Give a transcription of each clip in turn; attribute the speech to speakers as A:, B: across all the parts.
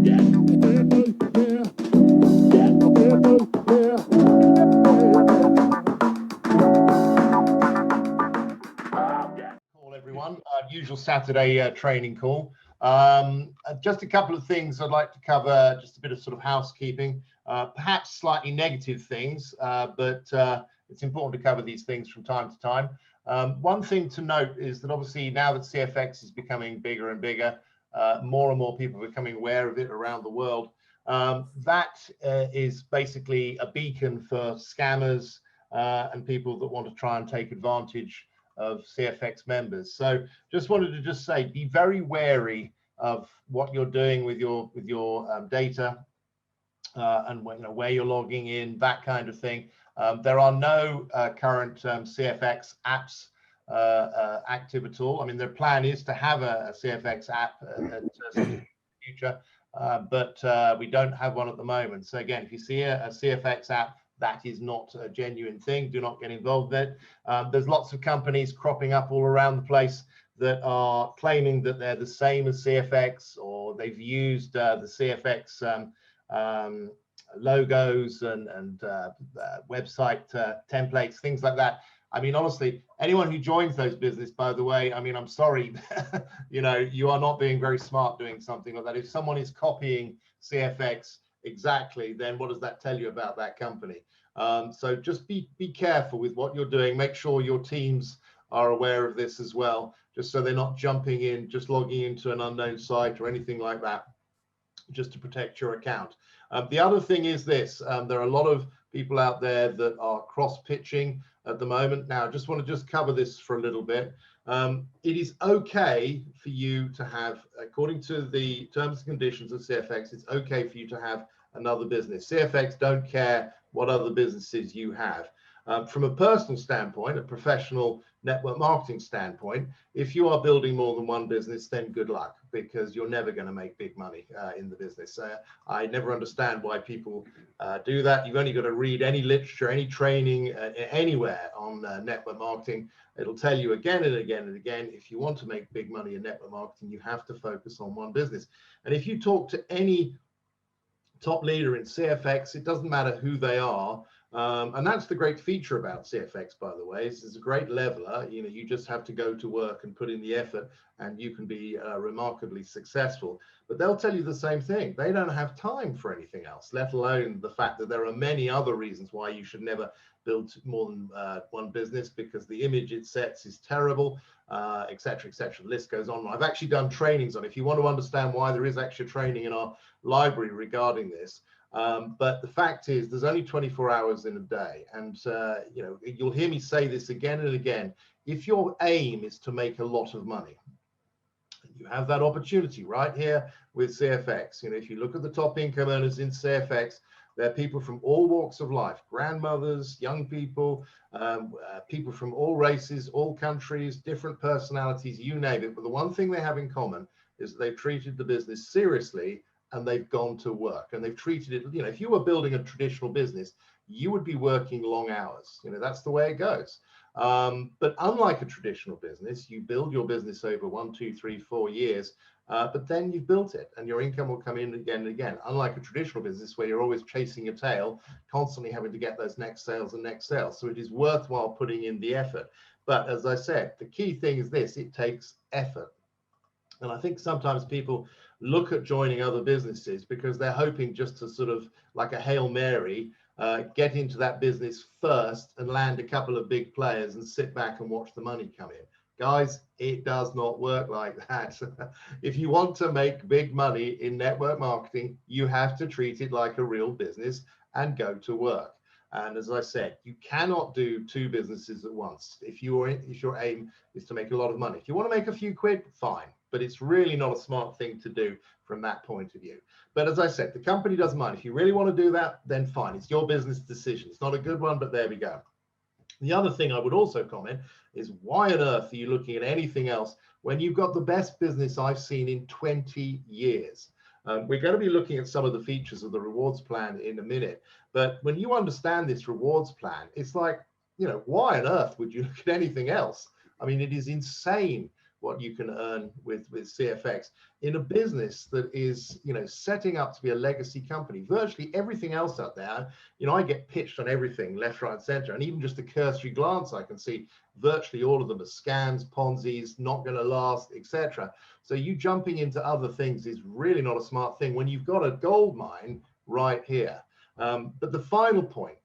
A: Everyone, usual Saturday training call. Just a couple of things I'd like to cover, just a bit of sort of housekeeping, perhaps slightly negative things, but it's important to cover these things from time to time. One thing to note is that obviously now that CFX is becoming bigger and bigger, more and more people are becoming aware of it around the world. That is basically a beacon for scammers and people that want to try and take advantage of CFX members. So just wanted to just say, be very wary of what you're doing with your data and where you're logging in, that kind of thing. There are no current CFX apps active at all. I mean, their plan is to have a CFX app in the future, but we don't have one at the moment. So again, if you see a CFX app, that is not a genuine thing. Do not get involved in it. There's lots of companies cropping up all around the place that are claiming that they're the same as CFX, or they've used the CFX logos and website templates, things like that. I mean, honestly, anyone who joins those business, by the way, I mean, I'm sorry, you are not being very smart doing something like that. If someone is copying CFX exactly, then what does that tell you about that company? So just be careful with what you're doing. Make sure your teams are aware of this as well, just so they're not jumping in, just logging into an unknown site or anything like that, just to protect your account. The other thing is this, there are a lot of people out there that are cross-pitching at the moment. Now, I just want to cover this for a little bit. It is okay for you to have, according to the terms and conditions of CFX, it's okay for you to have another business. CFX don't care what other businesses you have. From a personal standpoint, a professional network marketing standpoint, if you are building more than one business, then good luck, because you're never going to make big money in the business. I never understand why people do that. You've only got to read any literature, any training anywhere on network marketing. It'll tell you again and again and again, if you want to make big money in network marketing, you have to focus on one business. And if you talk to any top leader in CFX, it doesn't matter who they are. And that's the great feature about CFX, by the way. It's a great leveler. You just have to go to work and put in the effort, and you can be remarkably successful. But they'll tell you the same thing. They don't have time for anything else, let alone the fact that there are many other reasons why you should never build more than one business, because the image it sets is terrible, et cetera, et cetera. The list goes on. I've actually done trainings on it. If you want to understand why, there is actually training in our library regarding this. But the fact is, there's only 24 hours in a day. And, you'll hear me say this again and again. If your aim is to make a lot of money, you have that opportunity right here with CFX. If you look at the top income earners in CFX, they're people from all walks of life, grandmothers, young people, people from all races, all countries, different personalities, you name it. But the one thing they have in common is that they've treated the business seriously, and they've gone to work, and they've treated it, if you were building a traditional business, you would be working long hours. That's the way it goes. But unlike a traditional business, you build your business over 1, 2, 3, 4 years, but then you've built it and your income will come in again and again. Unlike a traditional business where you're always chasing your tail, constantly having to get those next sales and next sales. So it is worthwhile putting in the effort. But as I said, the key thing is this: it takes effort. And I think sometimes people look at joining other businesses because they're hoping just to sort of, like a Hail Mary, get into that business first and land a couple of big players and sit back and watch the money come in. Guys, it does not work like that. If you want to make big money in network marketing, you have to treat it like a real business and go to work. And as I said, you cannot do two businesses at once. If your aim is to make a lot of money, if you want to make a few quid, fine. But it's really not a smart thing to do from that point of view. But as I said, the company doesn't mind. If you really want to do that, then fine. It's your business decision. It's not a good one, but there we go. The other thing I would also comment is, why on earth are you looking at anything else when you've got the best business I've seen in 20 years? We're going to be looking at some of the features of the rewards plan in a minute. But when you understand this rewards plan, it's like, why on earth would you look at anything else? I mean, it is insane what you can earn with CFX in a business that is, you know, setting up to be a legacy company. Virtually everything else out there, you know, I get pitched on everything left, right, and center, and even just a cursory glance, I can see virtually all of them are scams, Ponzi's, not going to last, etc. So you jumping into other things is really not a smart thing when you've got a gold mine right here. But the final point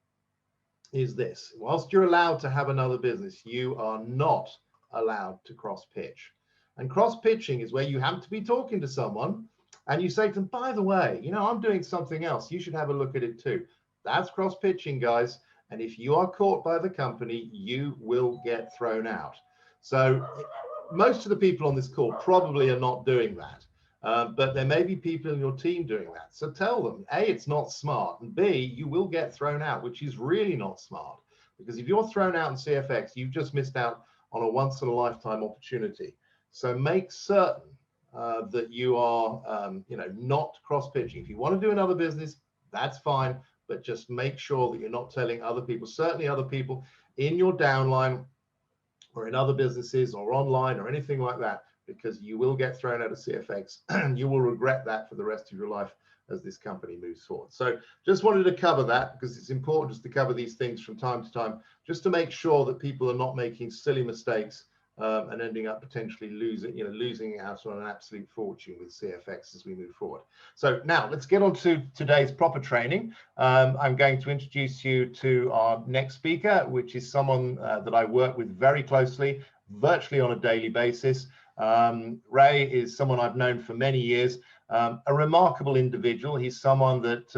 A: is this: whilst you're allowed to have another business, you are not allowed to cross pitch. And cross pitching is where you happen to be talking to someone and you say to them, by the way, you know, I'm doing something else, you should have a look at it too. That's cross pitching, guys. And if you are caught by the company, you will get thrown out. So most of the people on this call probably are not doing that. But there may be people in your team doing that. So tell them, A, it's not smart, and B, you will get thrown out, which is really not smart. Because if you're thrown out in CFX, you've just missed out on a once-in-a-lifetime opportunity. So make certain that you are, you know, not cross-pitching. If you want to do another business, that's fine, but just make sure that you're not telling other people, certainly other people in your downline or in other businesses or online or anything like that, because you will get thrown out of CFX and you will regret that for the rest of your life as this company moves forward. So just wanted to cover that because it's important just to cover these things from time to time, just to make sure that people are not making silly mistakes and ending up potentially losing out on an absolute fortune with CFX as we move forward. So now let's get on to today's proper training. I'm going to introduce you to our next speaker, which is someone that I work with very closely, virtually on a daily basis. Ray is someone I've known for many years, a remarkable individual. He's someone that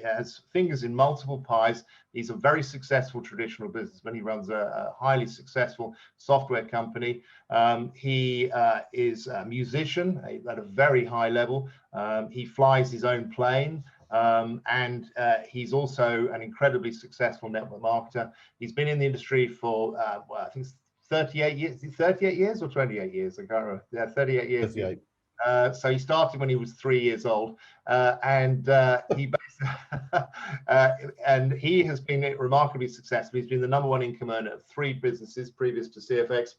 A: has fingers in multiple pies. He's a very successful traditional businessman. He runs a highly successful software company. He is a musician at a very high level. He flies his own plane. And he's also an incredibly successful network marketer. He's been in the industry for, well, I think 38 years, 38 years or 28 years? I can't remember. Yeah, 38 years.
B: 38.
A: So he started when he was 3 years old, and he has been remarkably successful. He's been the #1 income earner of 3 businesses previous to CFX.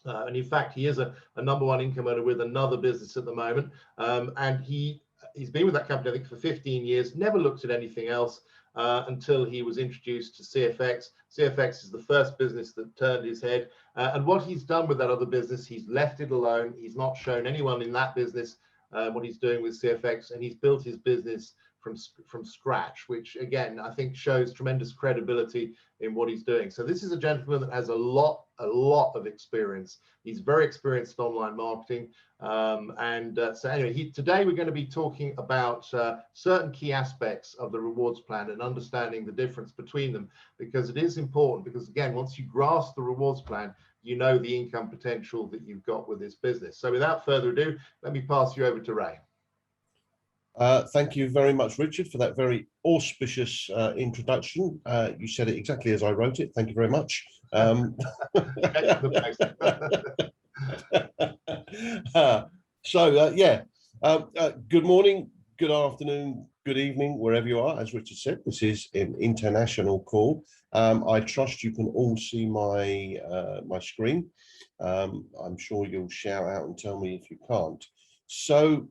A: And in fact, he is a #1 income earner with another business at the moment. And he's been with that company, I think, for 15 years, never looked at anything else until he was introduced to CFX. CFX is the first business that turned his head. And what he's done with that other business, he's left it alone. He's not shown anyone in that business what he's doing with CFX, and he's built his business from scratch, which again, I think shows tremendous credibility in what he's doing. So this is a gentleman that has a lot of experience. He's very experienced in online marketing. So anyway, today we're going to be talking about certain key aspects of the rewards plan and understanding the difference between them, because it is important, because again, once you grasp the rewards plan, you know the income potential that you've got with this business. So without further ado, let me pass you over to Ray.
B: Thank you very much, Richard, for that very auspicious introduction. You said it exactly as I wrote it. Thank you very much. Good morning, good afternoon, good evening, wherever you are. As Richard said, this is an international call. I trust you can all see my screen. I'm sure you'll shout out and tell me if you can't. So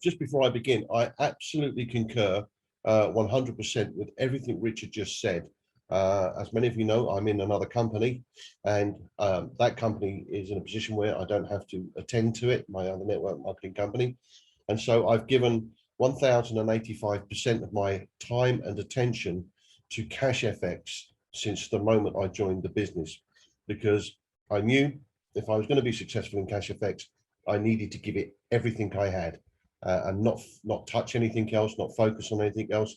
B: just before I begin, I absolutely concur 100% with everything Richard just said. As many of you know, I'm in another company, and that company is in a position where I don't have to attend to it, my other network marketing company. And so I've given 1,085% of my time and attention to Cash FX since the moment I joined the business, because I knew if I was going to be successful in Cash FX, I needed to give it everything I had. And not touch anything else, not focus on anything else,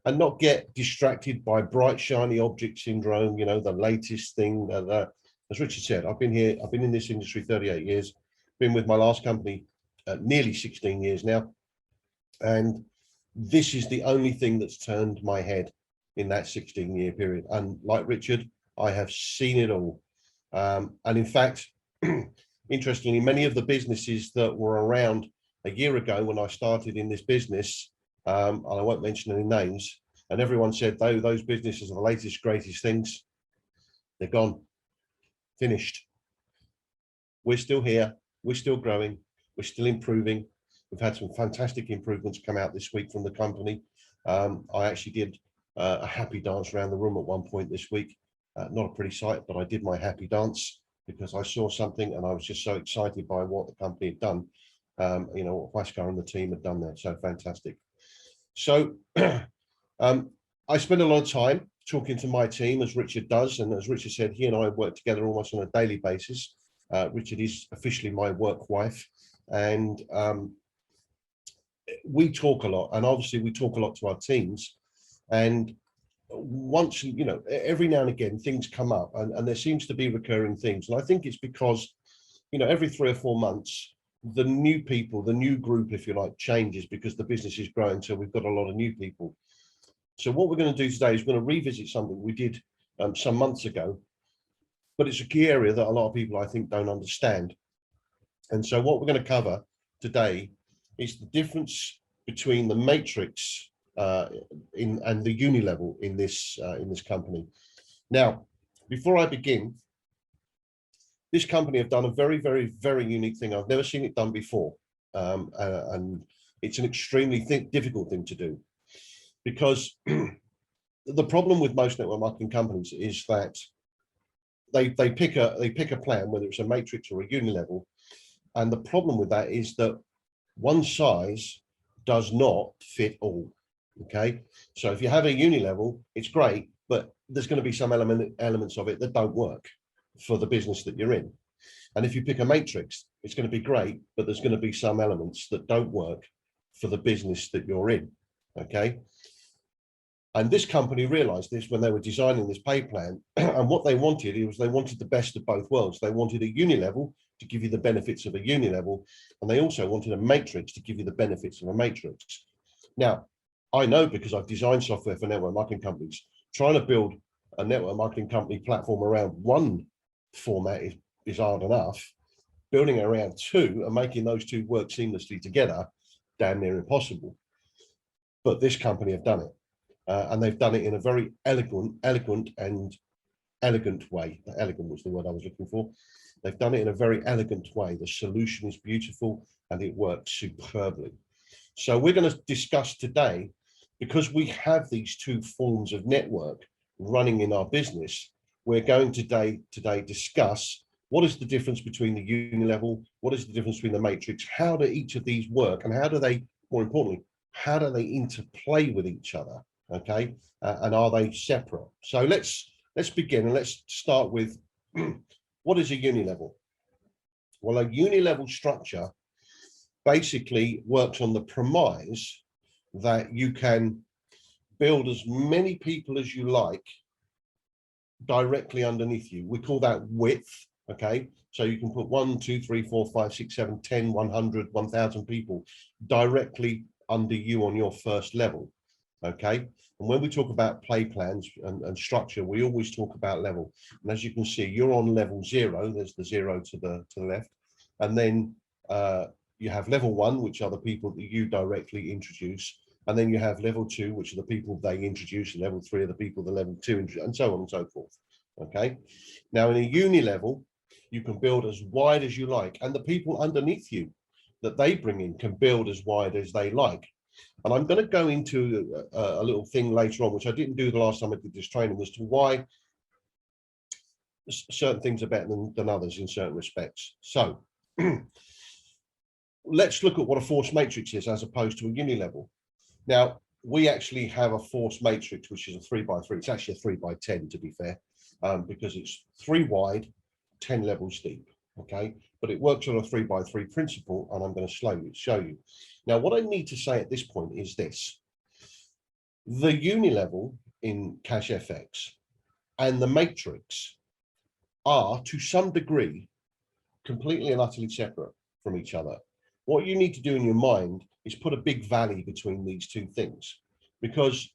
B: and not get distracted by bright shiny object syndrome. You know, the latest thing. As Richard said, I've been in this industry 38 years. Been with my last company nearly 16 years now, and this is the only thing that's turned my head in that 16-year period. And like Richard, I have seen it all. And in fact, interestingly, many of the businesses that were around a year ago when I started in this business, and I won't mention any names, and everyone said, those businesses are the latest, greatest things. They're gone. finished. We're still here. We're still growing. We're still improving. We've had some fantastic improvements come out this week from the company. I actually did a happy dance around the room at one point this week. Not a pretty sight, but I did my happy dance because I saw something and I was just so excited by what the company had done. You know, what Huascar and the team had done there. So fantastic. So I spend a lot of time talking to my team, as Richard does. And as Richard said, he and I work together almost on a daily basis. Richard is officially my work wife. And we talk a lot. And obviously we talk a lot to our teams. And once, you know, every now and again, things come up and there seems to be recurring things. And I think it's because, you know, every 3 or 4 months, the new people, the new group, if you like, changes because the business is growing. So we've got a lot of new people. So what we're going to do today is we're going to revisit something we did some months ago, but it's a key area that a lot of people, I think, don't understand. And so what we're going to cover today is the difference between the matrix and the Unilevel in this company. Now, before I begin, this company have done a very, very, very unique thing. I've never seen it done before. And it's an extremely difficult thing to do because the problem with most network marketing companies is that they pick a plan, whether it's a matrix or a Unilevel. And the problem with that is that one size does not fit all. Okay, so if you have a Unilevel, it's great, but there's going to be some elements of it that don't work for the business that you're in. And if you pick a matrix, it's going to be great, but there's going to be some elements that don't work for the business that you're in. Okay, and this company realized this when they were designing this pay plan. And what they wanted was they wanted the best of both worlds. They wanted a Unilevel to give you the benefits of a Unilevel, and they also wanted a matrix to give you the benefits of a matrix. Now, I know because I've designed software for network marketing companies, trying to build a network marketing company platform around one format is hard enough. Building it around two and making those two work seamlessly together, damn near impossible. But this company have done it. And they've done it in a very elegant way. Elegant was the word I was looking for. They've done it in a very elegant way. The solution is beautiful and it works superbly. So we're going to discuss today, because we have these two forms of network running in our business, we're going today discuss what is the difference between the Unilevel, what is the difference between the matrix, how do each of these work, and how do they, more importantly, how do they interplay with each other? Okay, and are they separate? So let's begin, and let's start with what is a Unilevel? Well, a Unilevel structure basically works on the premise that you can build as many people as you like directly underneath you. We call that width. Okay, so you can put 1, 2, 3, 4, 5, 6, 7, 10, 100, 1,000 people directly under you on your first level. Okay, and when we talk about play plans and structure, we always talk about level. And as you can see, you're on level 0. There's the 0 to the left, and then you have level 1, which are the people that you directly introduce, and then you have level 2, which are the people they introduce, and level 3 are the people the level 2 introduce, and so on and so forth. Okay, now in a Unilevel, you can build as wide as you like, and the people underneath you that they bring in can build as wide as they like. And I'm going to go into a little thing later on, which I didn't do the last time I did this training, as to why certain things are better than others in certain respects. So let's look at what a force matrix is as opposed to a Unilevel. Now, we actually have a force matrix, which is a 3x3. It's actually a 3x10, to be fair, because it's 3 wide, 10 levels deep. Okay, but it works on a 3x3 principle, and I'm going to show you. Now, what I need to say at this point is this: the Unilevel in Cash FX and the matrix are, to some degree, completely and utterly separate from each other. What you need to do in your mind is put a big valley between these two things, because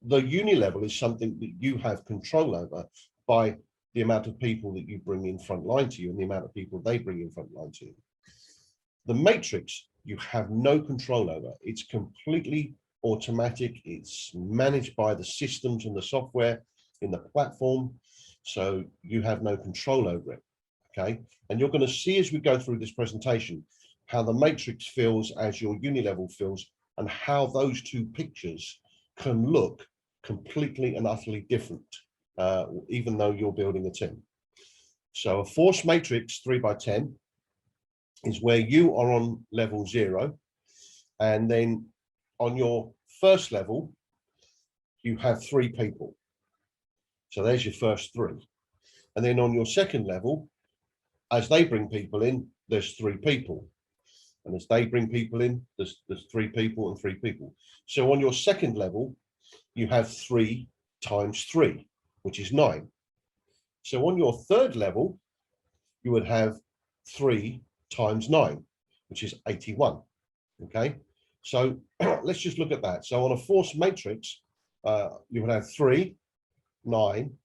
B: the Unilevel is something that you have control over by the amount of people that you bring in front line to you and the amount of people they bring in front line to you. The matrix, you have no control over. It's completely automatic. It's managed by the systems and the software in the platform. So you have no control over it, okay? And you're going to see as we go through this presentation how the matrix feels as your Unilevel feels, and how those two pictures can look completely and utterly different, even though you're building a team. So a force matrix 3x10 is where you are on level 0, and then on your first level, you have 3 people. So there's your first 3. And then on your second level, as they bring people in, there's 3 people. And as they bring people in, there's 3 people and 3 people. So on your second level, you have 3 times 3, which is 9. So on your third level, you would have 3 times 9, which is 81. Okay, so let's just look at that. So on a force matrix, you would have 3, 9,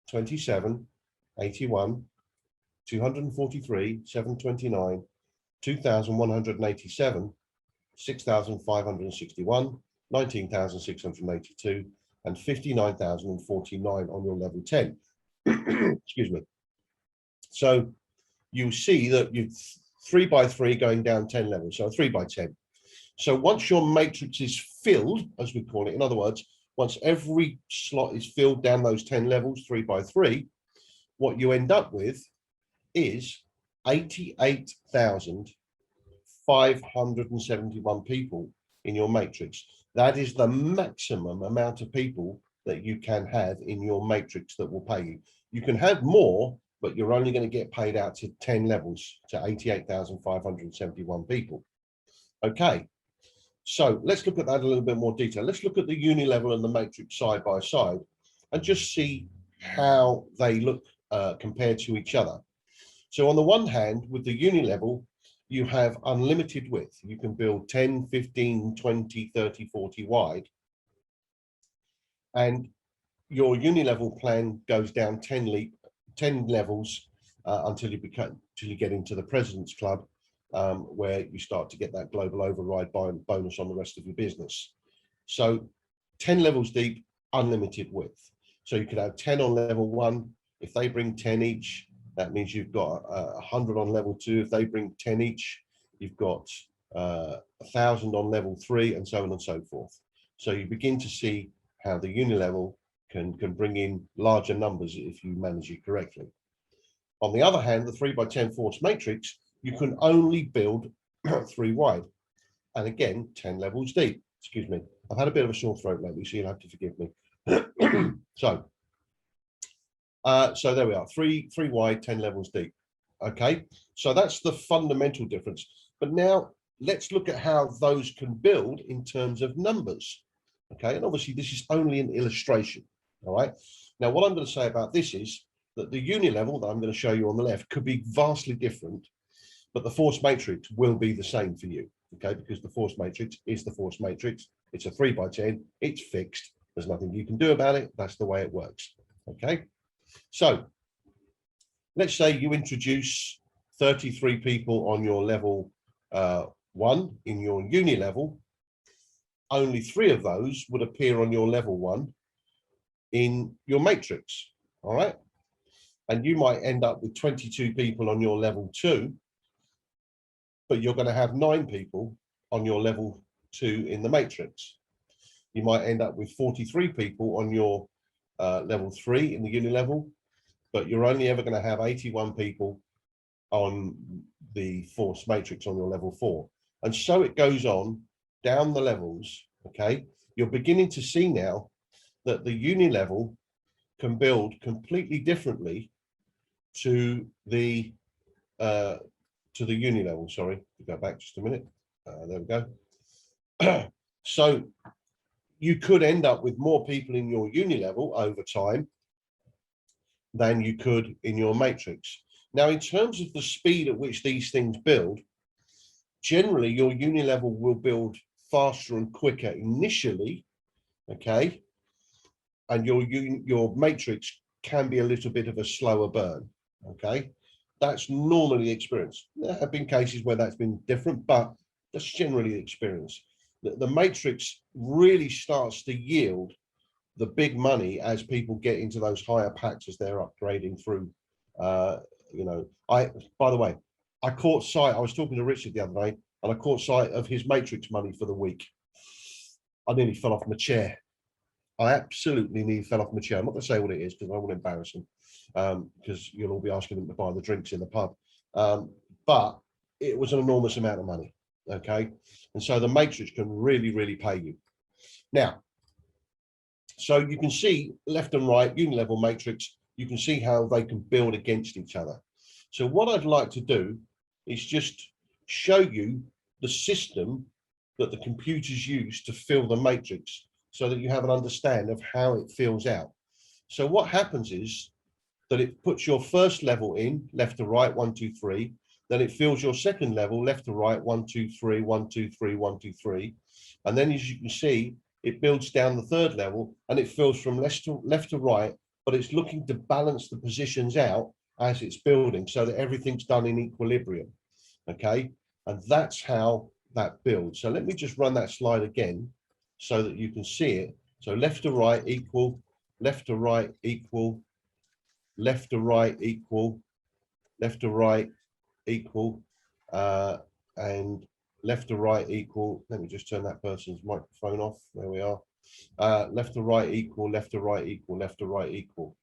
B: 27, 81, 243, 729, 2,187, 6,561, 19,682, and 59,049 on your level 10. Excuse me. So you see that you've 3x3 going down 10 levels, so 3x10. So once your matrix is filled, as we call it, in other words, once every slot is filled down those 10 levels, 3x3, what you end up with is 88,571 people in your matrix. That is the maximum amount of people that you can have in your matrix that will pay you. You can have more, but you're only going to get paid out to 10 levels, to 88,571 people. Okay, so let's look at that a little bit more detail. Let's look at the Unilevel and the matrix side by side and just see how they look compared to each other. So on the one hand, with the Unilevel, you have unlimited width. You can build 10, 15, 20, 30, 40 wide. And your Unilevel plan goes down 10 levels until you get into the President's Club, where you start to get that global override bonus on the rest of your business. So 10 levels deep, unlimited width. So you could have 10 on level 1. If they bring 10 each, that means you've got 100 on level 2. If they bring 10 each, you've got 1,000 on level 3, and so on and so forth. So you begin to see how the Unilevel can bring in larger numbers if you manage it correctly. On the other hand, the 3x10 force matrix, you can only build 3 wide, and again 10 levels deep. Excuse me, I've had a bit of a sore throat lately, so you'll have to forgive me. So there we are, 3 wide, 10 levels deep. Okay, so that's the fundamental difference. But now let's look at how those can build in terms of numbers. Okay, and obviously this is only an illustration. All right, now what I'm going to say about this is that the Unilevel that I'm going to show you on the left could be vastly different, but the force matrix will be the same for you. Okay, because the force matrix is the force matrix. It's a 3x10. It's fixed. There's nothing you can do about it. That's the way it works. Okay, so let's say you introduce 33 people on your level 1 in your Unilevel. Only 3 of those would appear on your level 1 in your matrix. All right, and you might end up with 22 people on your level 2, but you're going to have 9 people on your level 2 in the matrix. You might end up with 43 people on your level 3 in the Unilevel, but you're only ever going to have 81 people on the force matrix on your level 4. And so it goes on down the levels. Okay, you're beginning to see now that the Unilevel can build completely differently to the Unilevel. Sorry, go back just a minute. There we go. So you could end up with more people in your Unilevel over time than you could in your matrix. Now, in terms of the speed at which these things build, generally your Unilevel will build faster and quicker initially, okay, and your matrix can be a little bit of a slower burn. Okay, that's normally the experience. There have been cases where that's been different, but that's generally the experience. The matrix really starts to yield the big money as people get into those higher packs as they're upgrading through. You know, by the way, I caught sight, I was talking to Richard the other day, and I caught sight of his matrix money for the week. I nearly fell off my chair. I absolutely nearly fell off my chair. I'm not going to say what it is because I won't embarrass him, because you'll all be asking him to buy the drinks in the pub. But it was an enormous amount of money. Okay, and so the matrix can really, really pay you. Now, so you can see left and right, Unilevel matrix, you can see how they can build against each other. So what I'd like to do is just show you the system that the computers use to fill the matrix so that you have an understanding of how it fills out. So what happens is that it puts your first level in, left to right, 1, 2, 3. Then it fills your second level, left to right, 1, 2, 3, 1, 2, 3, 1, 2, 3. And then as you can see, it builds down the third level and it fills from left to right, but it's looking to balance the positions out as it's building so that everything's done in equilibrium. Okay, and that's how that builds. So let me just run that slide again so that you can see it. So left to right equal, left to right equal, left to right equal, left to right equal, and left to right equal. Let me just turn that person's microphone off. There we are. Left to right equal, left to right equal, left to right equal.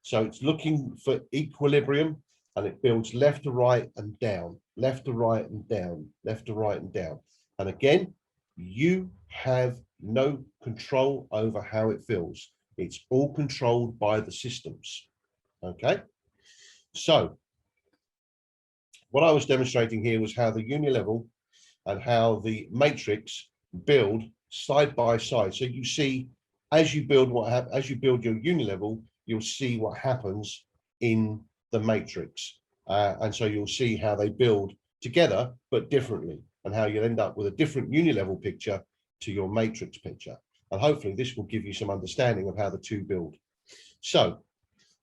B: So it's looking for equilibrium and it builds left to right and down, left to right and down, left to right and down. And again, you have no control over how it fills. It's all controlled by the systems. Okay. So what I was demonstrating here was how the Unilevel and how the matrix build side by side. So you see, as you build as you build your Unilevel, you'll see what happens in the matrix. And so you'll see how they build together, but differently, and how you'll end up with a different Unilevel picture to your matrix picture. And hopefully this will give you some understanding of how the two build. So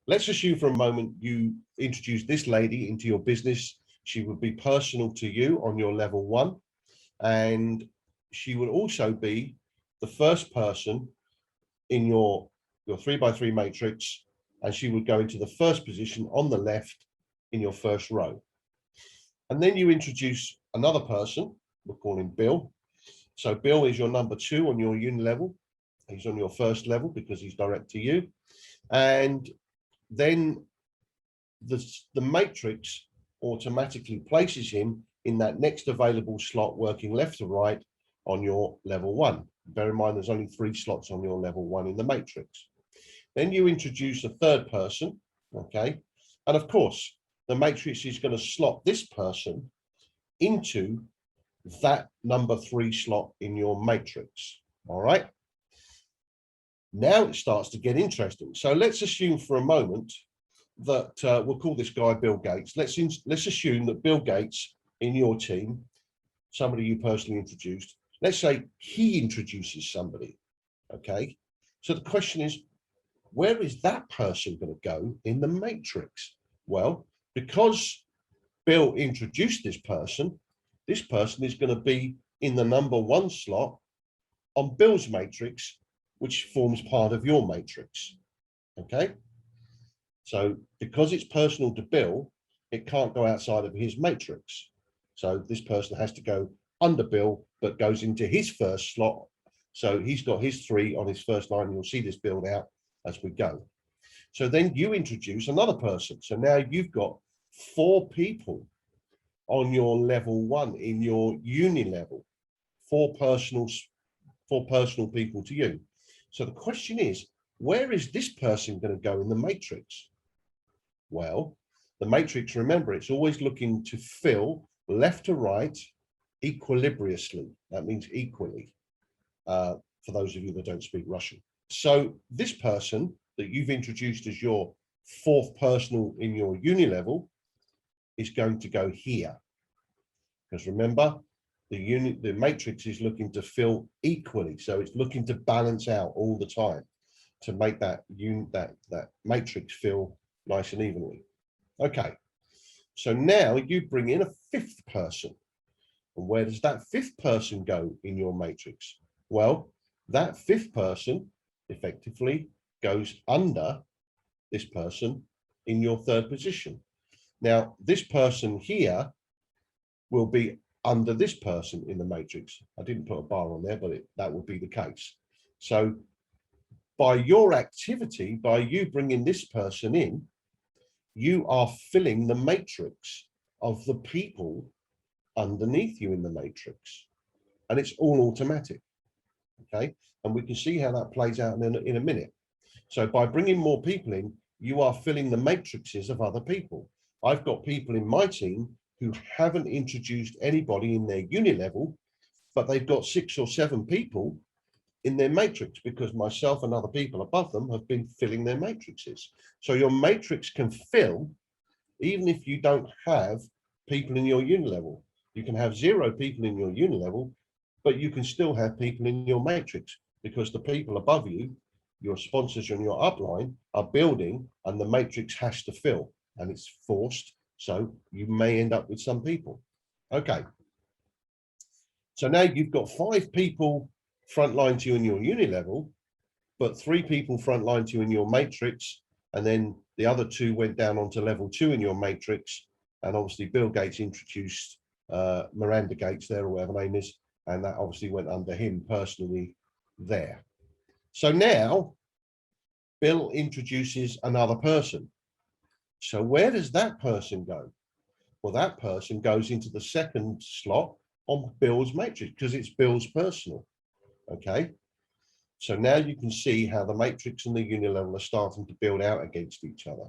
B: let's assume for a moment you introduce this lady into your business. She would be personal to you on your level 1. And she would also be the first person in your 3x3 matrix, and she would go into the first position on the left in your first row. And then you introduce another person, we'll call him Bill. So Bill is your number 2 on your Unilevel. He's on your first level because he's direct to you. And then the matrix automatically places him in that next available slot working left to right on your level 1. Bear in mind there's only 3 slots on your level 1 in the matrix. Then you introduce a third person, okay? And of course, the matrix is going to slot this person into that number 3 slot in your matrix, all right? Now it starts to get interesting. So let's assume for a moment that we'll call this guy Bill Gates. Let's assume that Bill Gates in your team, somebody you personally introduced, let's say he introduces somebody, okay? So the question is, where is that person going to go in the matrix? Well, because Bill introduced this person is going to be in the number 1 slot on Bill's matrix, which forms part of your matrix, okay? So because it's personal to Bill, it can't go outside of his matrix. So this person has to go under Bill, but goes into his first slot. So he's got his 3 on his first line. You'll see this build out as we go. So then you introduce another person. So now you've got 4 people on your level 1 in your Unilevel, 4 personal people to you. So the question is, where is this person going to go in the matrix? Well, the matrix, remember, it's always looking to fill left to right equilibriously. That means equally, for those of you that don't speak Russian. So this person that you've introduced as your 4th personal in your Unilevel is going to go here. Because remember, the matrix is looking to fill equally. So it's looking to balance out all the time to make that matrix fill nice and evenly. Okay, so now you bring in a 5th person. And where does that 5th person go in your matrix? Well, that 5th person effectively goes under this person in your third position. Now, this person here will be under this person in the matrix. I didn't put a bar on there, but that would be the case. So by your activity, by you bringing this person in, you are filling the matrix of the people underneath you in the matrix. And it's all automatic, okay? And we can see how that plays out in a minute. So by bringing more people in, you are filling the matrices of other people. I've got people in my team who haven't introduced anybody in their Unilevel, but they've got 6 or 7 people in their matrix because myself and other people above them have been filling their matrices. So your matrix can fill even if you don't have people in your Unilevel. You can have 0 people in your Unilevel, but you can still have people in your matrix because the people above you, your sponsors and your upline, are building, and the matrix has to fill, and it's forced. So you may end up with some people. Okay. So now you've got 5 people frontline to you in your Unilevel, but 3 people frontline to you in your matrix, and then the other 2 went down onto level 2 in your matrix. And obviously Bill Gates introduced Miranda Gates there, or whatever her name is, and that obviously went under him personally there. So now Bill introduces another person. So where does that person go? Well, that person goes into the second slot on Bill's matrix because it's Bill's personal. Okay. So now you can see how the matrix and the Unilevel are starting to build out against each other.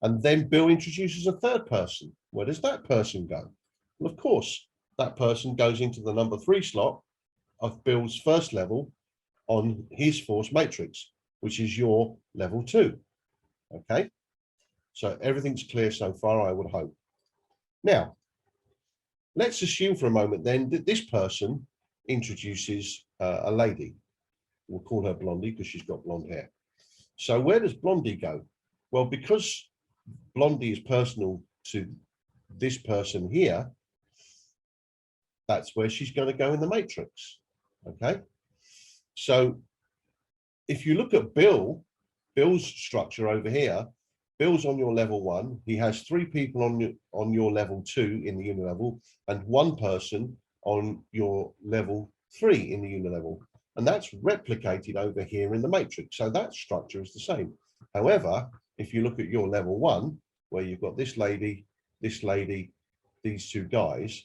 B: And then Bill introduces a third person. Where does that person go? Well, of course, that person goes into the number 3 slot of Bill's first level on his force matrix, which is your level 2. Okay. So everything's clear so far, I would hope. Now, let's assume for a moment then that this person introduces a lady. We'll call her Blondie because she's got blonde hair. So where does Blondie go? Well, because Blondie is personal to this person here, that's where she's going to go in the matrix. Okay. So if you look at Bill's structure over here, Bill's on your level 1. He has 3 people on your level 2 in the Unilevel and 1 person on your level 3 in the Unilevel. And that's replicated over here in the matrix. So that structure is the same. However, if you look at your level 1, where you've got this lady, these 2 guys,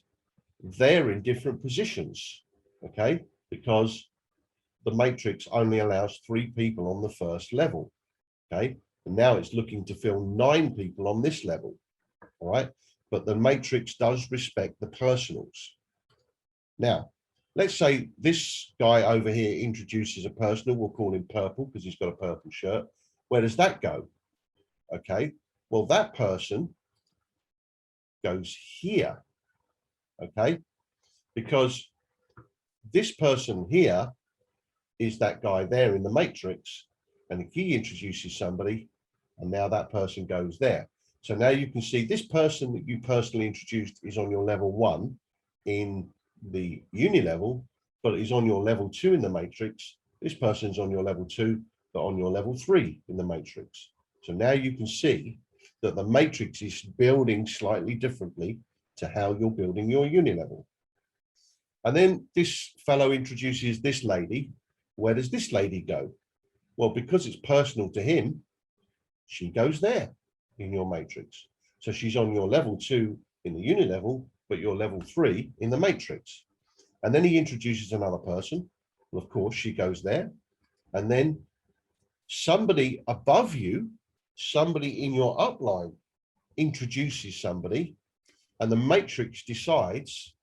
B: they're in different positions, okay? Because the matrix only allows 3 people on the first level, okay? And now it's looking to fill 9 people on this level, all right? But the matrix does respect the personals. Now, let's say this guy over here introduces a personal. We'll call him purple because he's got a purple shirt. Where does that go? Okay, well, that person goes here, okay? Because this person here is that guy there in the matrix, and he introduces somebody, and now that person goes there. So now you can see this person that you personally introduced is on your level 1 in the Unilevel, but is on your level 2 in the matrix. This person's on your level 2, but on your level 3 in the matrix. So now you can see that the matrix is building slightly differently to how you're building your Unilevel. And then this fellow introduces this lady. Where does this lady go? Well, because it's personal to him, she goes there in your matrix. So she's on your level 2 in the Unilevel, but your level 3 in the matrix. And then he introduces another person. Well, of course, she goes there. And then somebody above you, somebody in your upline introduces somebody, and the matrix decides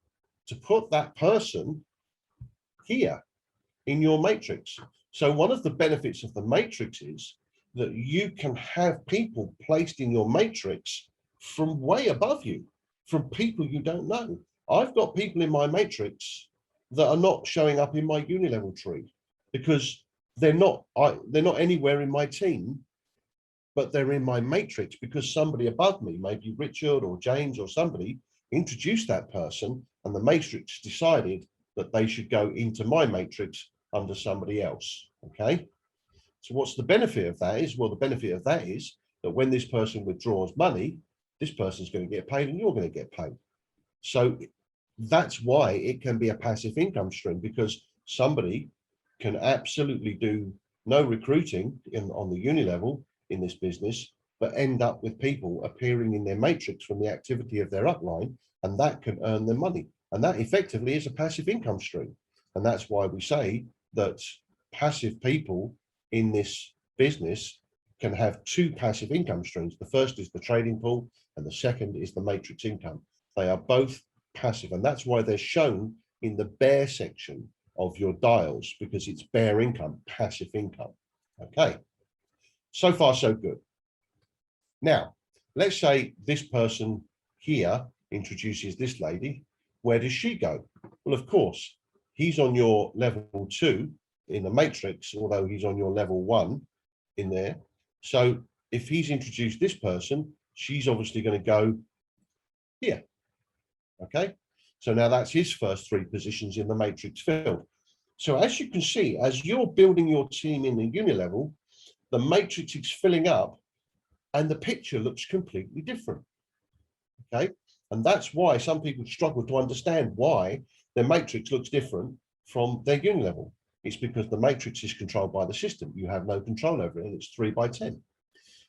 B: to put that person here in your matrix. So one of the benefits of the matrix is that you can have people placed in your matrix from way above you, from people you don't know. I've got people in my matrix that are not showing up in my Unilevel tree because they're not anywhere in my team, but they're in my matrix because somebody above me, maybe Richard or James or somebody, introduced that person, and the matrix decided that they should go into my matrix under somebody else. Okay, So what's the benefit of that is, well, the benefit of that is that when this person withdraws money, this person's going to get paid and you're going to get paid. So that's why it can be a passive income stream, because somebody can absolutely do no recruiting on the Unilevel in this business, but end up with people appearing in their matrix from the activity of their upline, and that can earn them money. And that effectively is a passive income stream. And that's why we say that passive people in this business can have two passive income streams. The first is the trading pool, and the second is the matrix income. They are both passive, and that's why they're shown in the bear section of your dials, because it's bear income, passive income. Okay, so far so good. Now, let's say this person here introduces this lady. Where does she go? Well, of course, he's on your level 2 in the matrix, although he's on your level 1 in there. So if he's introduced this person, she's obviously going to go here. Okay, so now that's his first 3 positions in the matrix filled. So as you can see, as you're building your team in the Unilevel, the matrix is filling up and the picture looks completely different. Okay, and that's why some people struggle to understand why their matrix looks different from their Unilevel. It's because the matrix is controlled by the system. You have no control over it, and it's 3 by 10.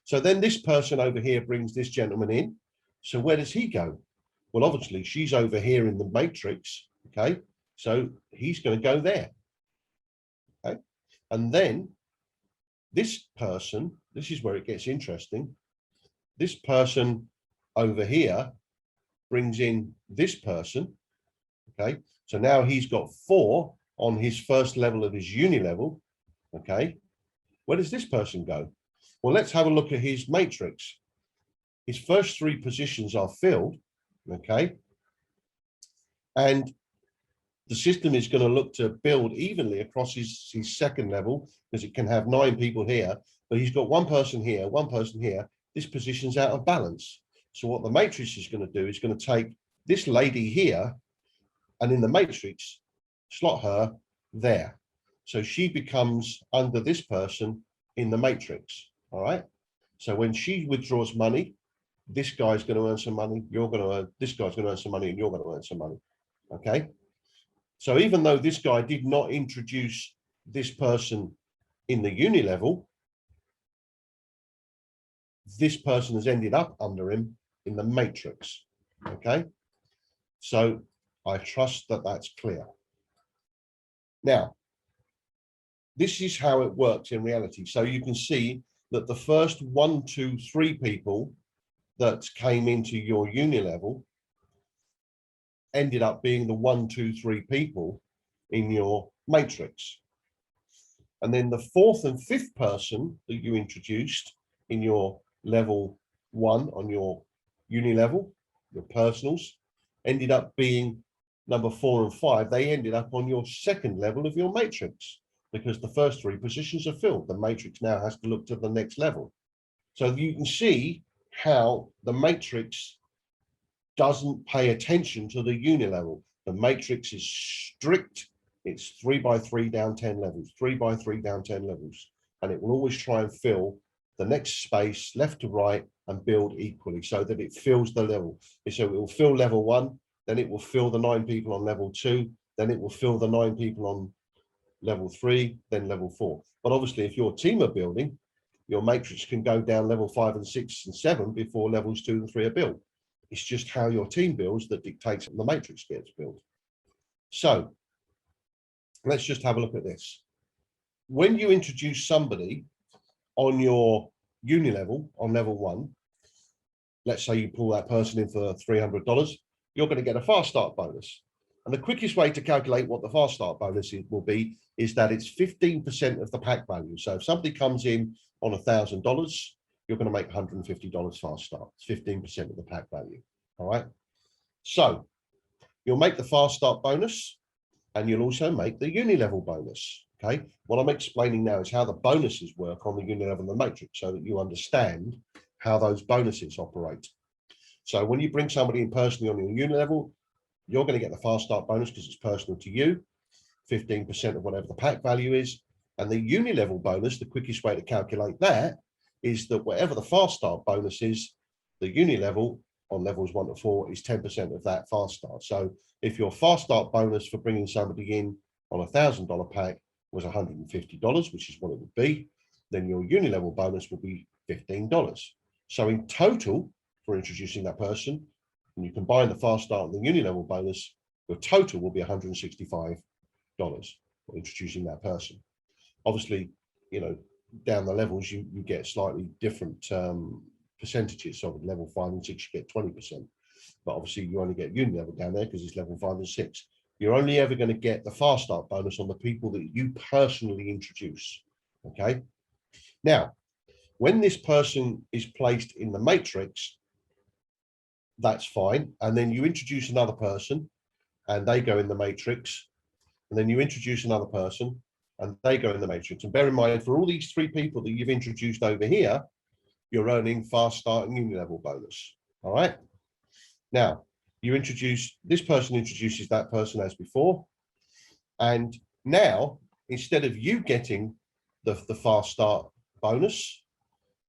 B: So then this person over here brings this gentleman in. So where does he go? Well, obviously she's over here in the matrix. Okay, so he's going to go there. Okay, and then this person, this is where it gets interesting. This person over here brings in this person. Okay, so now he's got 4 on his first level of his Unilevel. Okay, where does this person go? Well, let's have a look at his matrix. His first 3 positions are filled. Okay, and the system is going to look to build evenly across his second level, because it can have 9 people here, but he's got 1 person here, 1 person here. This position's out of balance. So what the matrix is going to do is going to take this lady here, and in the matrix, slot her there. So she becomes under this person in the matrix. All right. So when she withdraws money, this guy's going to earn some money. You're going to earn, this guy's going to earn some money, and you're going to earn some money. Okay. So even though this guy did not introduce this person in the Unilevel, this person has ended up under him in the matrix. Okay. So I trust that that's clear. Now, this is how it works in reality. So you can see that the first 1, 2, 3 people that came into your Unilevel ended up being the 1, 2, 3 people in your matrix. And then the 4th and 5th person that you introduced in your level 1 on your Unilevel, your personals, ended up being number 4 and 5. They ended up on your second level of your matrix, because the first 3 positions are filled. The matrix now has to look to the next level. So you can see how the matrix doesn't pay attention to the Unilevel. The matrix is strict. It's 3 by 3 down 10 levels, 3 by 3 down 10 levels. And it will always try and fill the next space left to right and build equally, so that it fills the level. So it will fill level 1, then it will fill the 9 people on level 2, then it will fill the 9 people on level 3, then level 4. But obviously, if your team are building, your matrix can go down level 5 and 6 and 7 before levels 2 and 3 are built. It's just how your team builds that dictates the matrix gets built. So let's just have a look at this. When you introduce somebody on your Unilevel on level 1, let's say you pull that person in for $300, you're going to get a fast start bonus. And the quickest way to calculate what the fast start bonus will be is that it's 15% of the pack value. So if somebody comes in on $1,000, you're going to make $150 fast start. It's 15% of the pack value. All right. So you'll make the fast start bonus, and you'll also make the Unilevel bonus. Okay. What I'm explaining now is how the bonuses work on the Unilevel and the matrix, so that you understand how those bonuses operate. So when you bring somebody in personally on your Unilevel, you're going to get the fast start bonus because it's personal to you, 15% of whatever the pack value is. And the Unilevel bonus, the quickest way to calculate that is that whatever the fast start bonus is, the Unilevel on levels 1 to 4 is 10% of that fast start. So if your fast start bonus for bringing somebody in on $1,000 pack was $150, which is what it would be, then your Unilevel bonus will be $15. So in total, for introducing that person, and you combine the fast start and the Unilevel bonus, your total will be $165 for introducing that person. Obviously, you know, down the levels, you get slightly different percentages. So with level 5 and 6, you get 20%. But obviously, you only get Unilevel down there because it's level 5 and 6. You're only ever going to get the fast start bonus on the people that you personally introduce. Okay. Now, when this person is placed in the matrix, that's fine. And then you introduce another person and they go in the matrix. And then you introduce another person and they go in the matrix. And bear in mind, for all these 3 people that you've introduced over here, you're earning fast start and Unilevel bonus. All right. Now, you introduce, this person introduces that person as before. And now, instead of you getting the fast start bonus,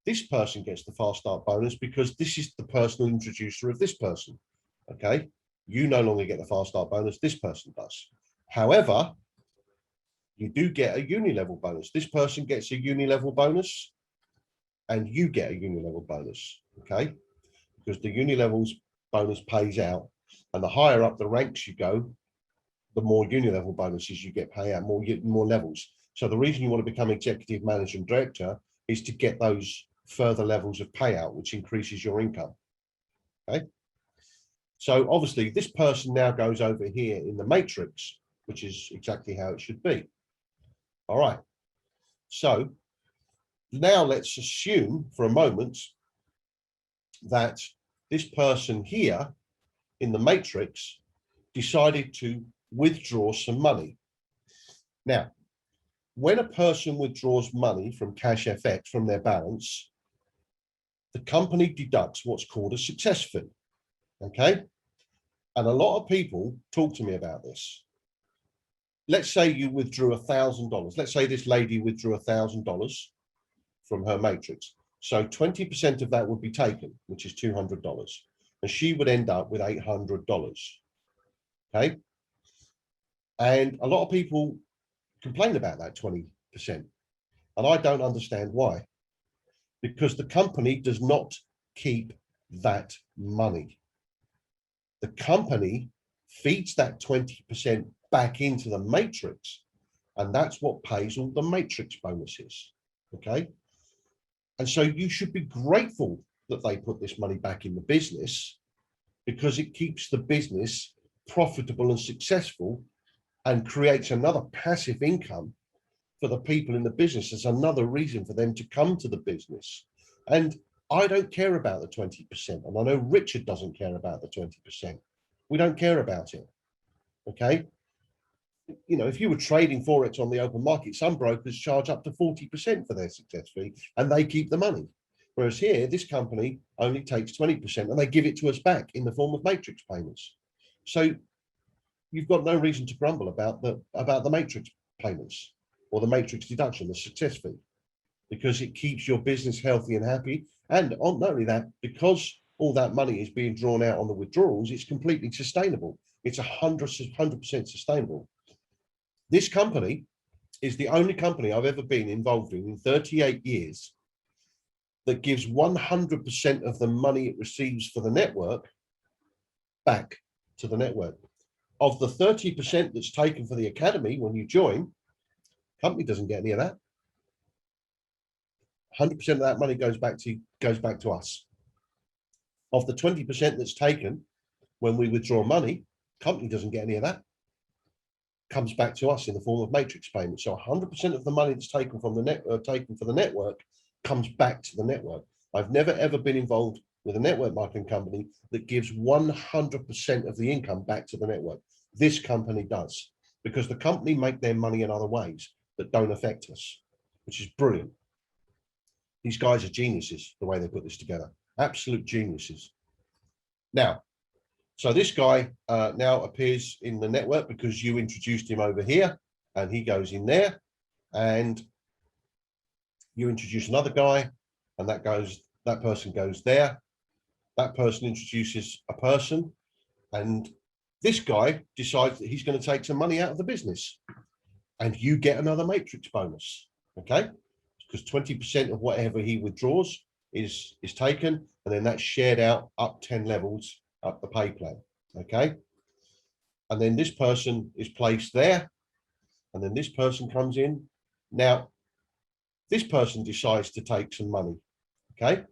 B: this person gets the fast start bonus because this is the personal introducer of this person. Okay. You no longer get the fast start bonus, this person does. However, you do get a Unilevel bonus. This person gets a Unilevel bonus and you get a Unilevel bonus, okay? Because the Unilevel's bonus pays out, and the higher up the ranks you go, the more Unilevel bonuses you get pay out, more levels. So the reason you want to become executive manager and director is to get those further levels of payout, which increases your income, okay? So obviously this person now goes over here in the matrix, which is exactly how it should be. All right. So now let's assume for a moment that this person here in the matrix decided to withdraw some money. Now, when a person withdraws money from Cash FX from their balance, the company deducts what's called a success fee. Okay. And a lot of people talk to me about this. Let's say you withdrew $1,000. Let's say this lady withdrew $1,000 from her matrix. So 20% of that would be taken, which is $200. And she would end up with $800. Okay. And a lot of people complain about that 20%. And I don't understand why. Because the company does not keep that money. The company feeds that 20% back into the matrix, and that's what pays all the matrix bonuses. Okay. And so you should be grateful that they put this money back in the business, because it keeps the business profitable and successful and creates another passive income for the people in the business. It's another reason for them to come to the business. And I don't care about the 20%. And I know Richard doesn't care about the 20%. We don't care about it. Okay. You know, if you were trading Forex on the open market, some brokers charge up to 40% for their success fee and they keep the money. Whereas here, this company only takes 20% and they give it to us back in the form of matrix payments. So you've got no reason to grumble about the matrix payments or the matrix deduction, the success fee, because it keeps your business healthy and happy. And on, not only that, because all that money is being drawn out on the withdrawals, it's completely sustainable. It's 100% sustainable. This company is the only company I've ever been involved in 38 years that gives 100% of the money it receives for the network back to the network. Of the 30% that's taken for the academy when you join, company doesn't get any of that. 100% of that money goes back to us. Of the 20% that's taken when we withdraw money, company doesn't get any of that. Comes back to us in the form of matrix payments. So 100% of the money that's taken from the taken for the network comes back to the network. I've never ever been involved with a network marketing company that gives 100% of the income back to the network. This company does, because the company make their money in other ways that don't affect us, which is brilliant. These guys are geniuses, the way they put this together. Absolute geniuses. Now, so this guy now appears in the network because you introduced him over here, and he goes in there. and you introduce another guy, and that person goes there. That person introduces a person, and this guy decides that he's going to take some money out of the business, and you get another matrix bonus. Okay, because 20% of whatever he withdraws is taken, and then that's shared out up 10 levels up the pay plan. Okay, and then this person is placed there, and then this person comes in. Now this person decides to take some money. Okay,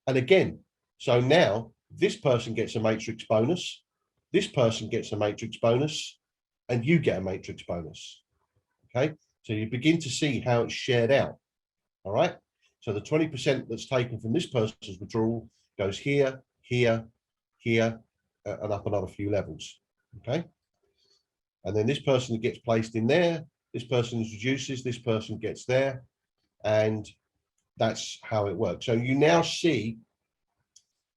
B: and again, so now this person gets a matrix bonus, this person gets a matrix bonus, and you get a matrix bonus. Okay, so you begin to see how it's shared out. All right, so the 20% that's taken from this person's withdrawal goes here, here, here, and up another few levels. Okay, and then this person gets placed in there, this person introduces, this person gets there, and that's how it works. So you now see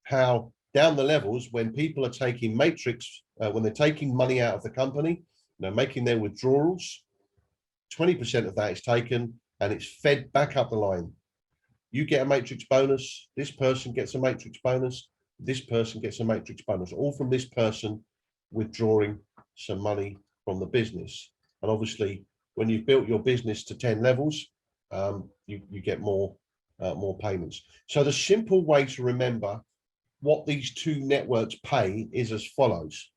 B: how down the levels, when people are taking matrix, when they're taking money out of the company, making their withdrawals, 20% of that is taken and it's fed back up the line. You get a matrix bonus, this person gets a matrix bonus, this person gets a matrix bonus, all from this person withdrawing some money from the business. And obviously, when you've built your business to 10 levels, you get more payments. So the simple way to remember what these two networks pay is as follows.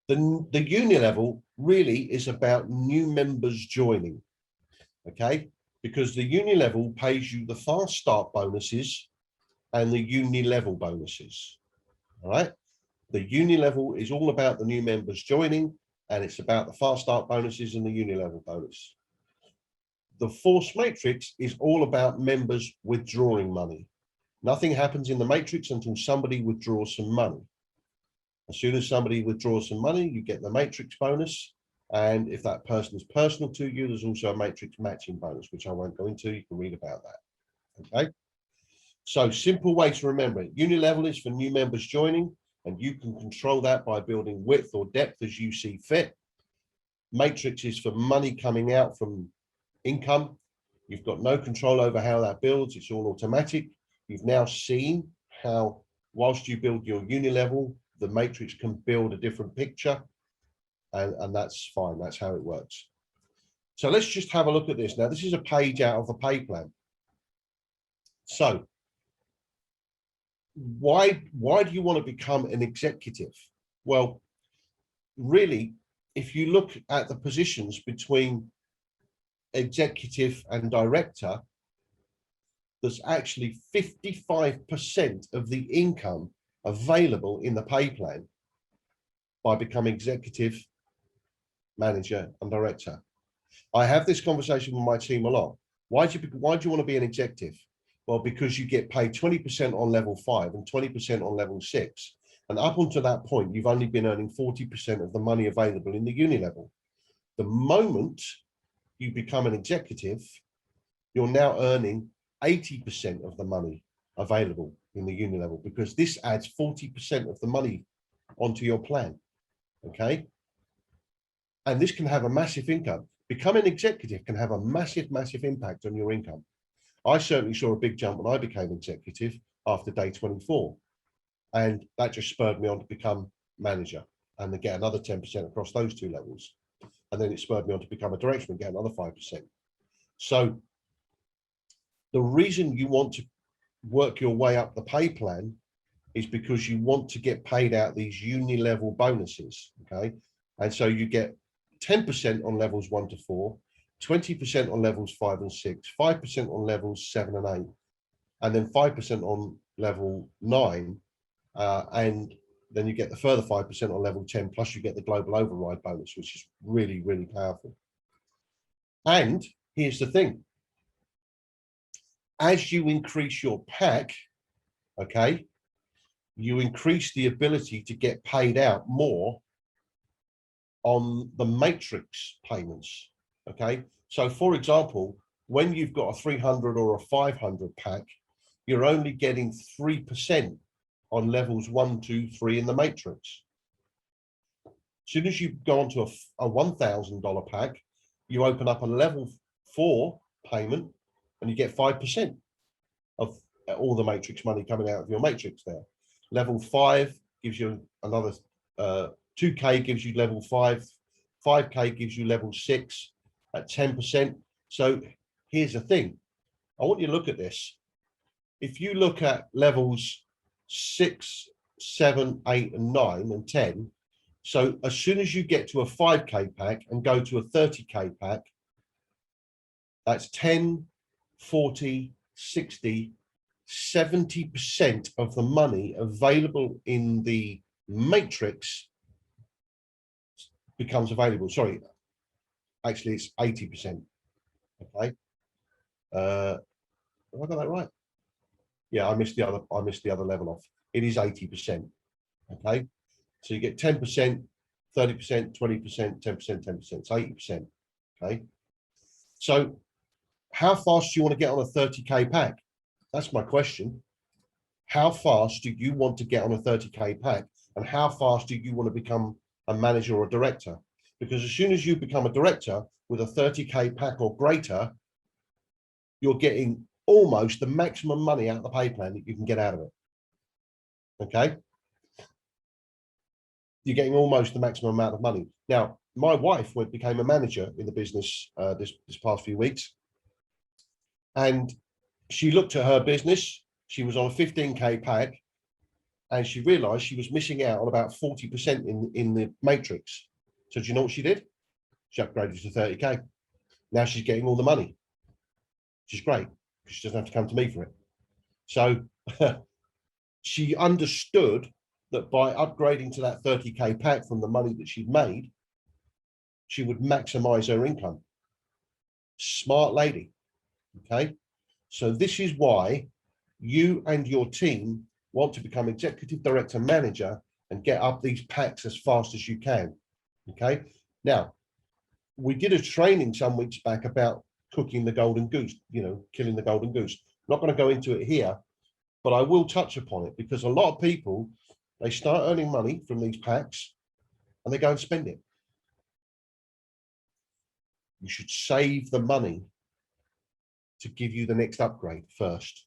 B: The Unilevel really is about new members joining, okay? Because the Unilevel pays you the fast start bonuses and the Unilevel bonuses, all right? The Unilevel is all about the new members joining, and it's about the fast start bonuses and the Unilevel bonus. The force matrix is all about members withdrawing money. Nothing happens in the matrix until somebody withdraws some money. As soon as somebody withdraws some money, you get the matrix bonus. And if that person is personal to you, there's also a matrix matching bonus, which I won't go into. You can read about that. Okay. So simple way to remember it. Unilevel is for new members joining, and you can control that by building width or depth as you see fit. Matrix is for money coming out from income. You've got no control over how that builds. It's all automatic. You've now seen how, whilst you build your Unilevel, the matrix can build a different picture, and that's fine. That's how it works. So let's just have a look at this. Now, this is a page out of the pay plan. So why do you want to become an executive? Well, really, if you look at the positions between executive and director, there's actually 55% of the income available in the pay plan by becoming executive, manager, and director. I have this conversation with my team a lot. Why do you want to be an executive? Well, because you get paid 20% on level 5 and 20% on level 6. And up until that point, you've only been earning 40% of the money available in the Unilevel. The moment you become an executive, you're now earning 80% of the money available in the Unilevel, because this adds 40% of the money onto your plan. Okay. And this can have a massive income. Becoming an executive can have a massive impact on your income. I certainly saw a big jump when I became executive after day 24. And that just spurred me on to become manager and then get another 10% across those two levels. And then it spurred me on to become a director and get another 5%. So the reason you want to work your way up the pay plan is because you want to get paid out these Unilevel bonuses, okay? And so you get 10% on levels 1 to 4, 20% on levels 5 and 6, 5% on levels 7 and 8, and then 5% on level 9, and then you get the further 5% on level 10, plus you get the global override bonus, which is really, really powerful. And here's the thing. As you increase your pack, okay, you increase the ability to get paid out more on the matrix payments, okay? So for example, when you've got a 300 or a 500 pack, you're only getting 3% on levels 1, 2, 3 in the matrix. As soon as you go onto a $1,000 pack, you open up a level 4 payment and you get 5% of all the matrix money coming out of your matrix there. Level 5 gives you another 2K gives you level 5, 5K gives you level 6 at 10%. So here's the thing. I want you to look at this. If you look at levels 6, 7, 8, and 9, and 10, so as soon as you get to a 5K pack and go to a 30K pack, that's 10, 40, 60, 70% of the money available in the matrix becomes available. Sorry, actually it's 80%. Okay. Have I got that right? Yeah, I missed the other level off. It is 80%. Okay. So you get 10%, 30%, 20%, 10%, 10%. It's 80%. Okay. So how fast do you want to get on a 30K pack? That's my question. How fast do you want to get on a 30K pack? And how fast do you want to become a manager or a director? Because as soon as you become a director with a 30K pack or greater, you're getting almost the maximum money out of the pay plan that you can get out of it. Okay. You're getting almost the maximum amount of money. Now, my wife became a manager in the business this past few weeks. And she looked at her business. She was on a 15K pack and she realized she was missing out on about 40% in the matrix. So do you know what she did? She upgraded to 30K. Now she's getting all the money. Which is great because she doesn't have to come to me for it. So she understood that by upgrading to that 30K pack from the money that she'd made, she would maximize her income. Smart lady. Okay. So this is why you and your team want to become executive director manager and get up these packs as fast as you can. Okay. Now, we did a training some weeks back about cooking the golden goose, killing the golden goose. I'm not going to go into it here, but I will touch upon it because a lot of people, they start earning money from these packs and they go and spend it. You should save the money to give you the next upgrade first.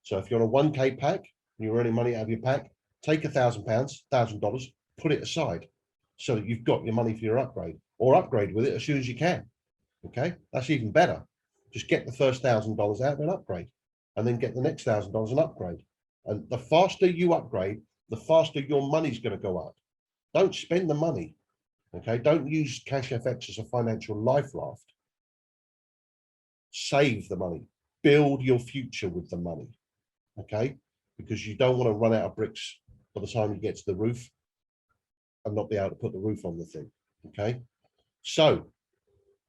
B: So if you're on a 1K pack and you're earning money out of your pack, take £1,000, $1,000, put it aside so that you've got your money for your upgrade, or upgrade with it as soon as you can. Okay, that's even better. Just get the first $1,000 out and upgrade, and then get the next $1,000 and upgrade. And the faster you upgrade, the faster your money's going to go up. Don't spend the money. Okay, don't use cash FX as a financial life raft. Save the money, build your future with the money. Okay, because you don't want to run out of bricks by the time you get to the roof and not be able to put the roof on the thing. Okay, so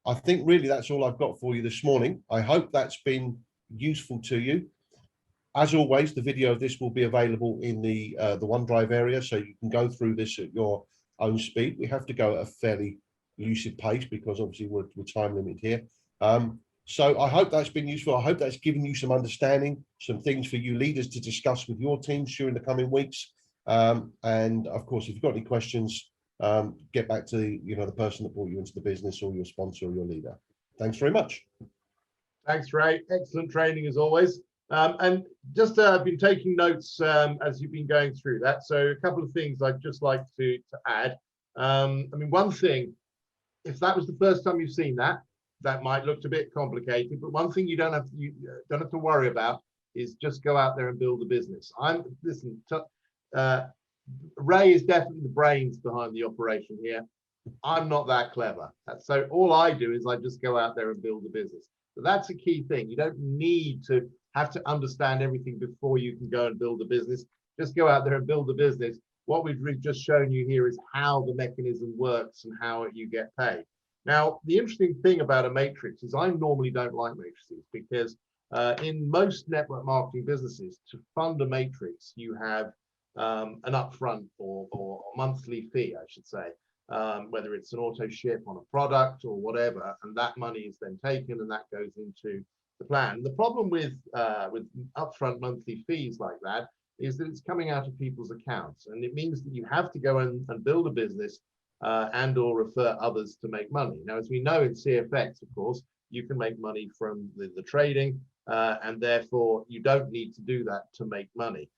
B: I think really that's all I've got for you this morning. I hope that's been useful to you. As always, the video of this will be available in the OneDrive area, so you can go through this at your own speed. We have to go at a fairly lucid pace because obviously we're time limited here. So I hope that's been useful. I hope that's given you some understanding, some things for you leaders to discuss with your teams during the coming weeks. And of course, if you've got any questions, get back to the person that brought you into the business, or your sponsor, or your leader. Thanks very much.
A: Thanks, Ray. Excellent training as always. And just I've been taking notes as you've been going through that. So a couple of things I'd just like to add. I mean, one thing, if that was the first time you've seen that, that might look a bit complicated, but one thing you don't have to worry about is just go out there and build a business. Ray is definitely the brains behind the operation here. I'm not that clever. So all I do is I just go out there and build a business. So that's a key thing. You don't need to have to understand everything before you can go and build a business. Just go out there and build a business. What we've just shown you here is how the mechanism works and how you get paid. Now, the interesting thing about a matrix is I normally don't like matrices because in most network marketing businesses, to fund a matrix, you have an upfront or monthly fee, I should say, whether it's an auto ship on a product or whatever, and that money is then taken and that goes into the plan. The problem with upfront monthly fees like that is that it's coming out of people's accounts, and it means that you have to go and build a business and or refer others to make money. Now, as we know in CFX, of course, you can make money from the trading, and therefore you don't need to do that to make money.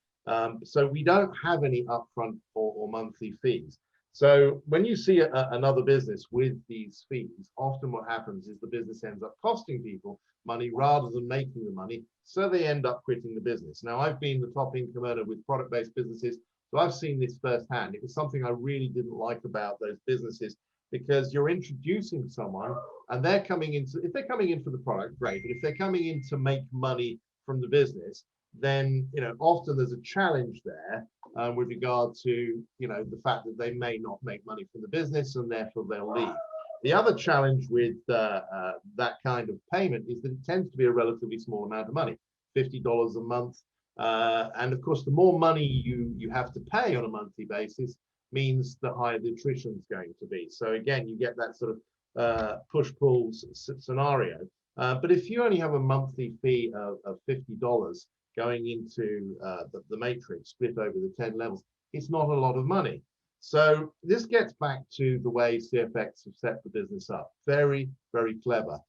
A: So we don't have any upfront or monthly fees. So when you see another business with these fees, often what happens is the business ends up costing people money rather than making the money, so they end up quitting the business. Now, I've been the top income earner with product-based businesses, so I've seen this firsthand. It was something I really didn't like about those businesses, because you're introducing someone and they're coming into, if they're coming in for the product, great, but if they're coming in to make money from the business, then often there's a challenge there with regard to the fact that they may not make money from the business and therefore they'll leave. The other challenge with that kind of payment is that it tends to be a relatively small amount of money, $50 a month. And of course, the more money you have to pay on a monthly basis means the higher the attrition is going to be. So again, you get that sort of push-pull scenario. But if you only have a monthly fee of $50 going into the matrix split over the 10 levels, it's not a lot of money. So this gets back to the way CFX have set the business up. Very, very clever.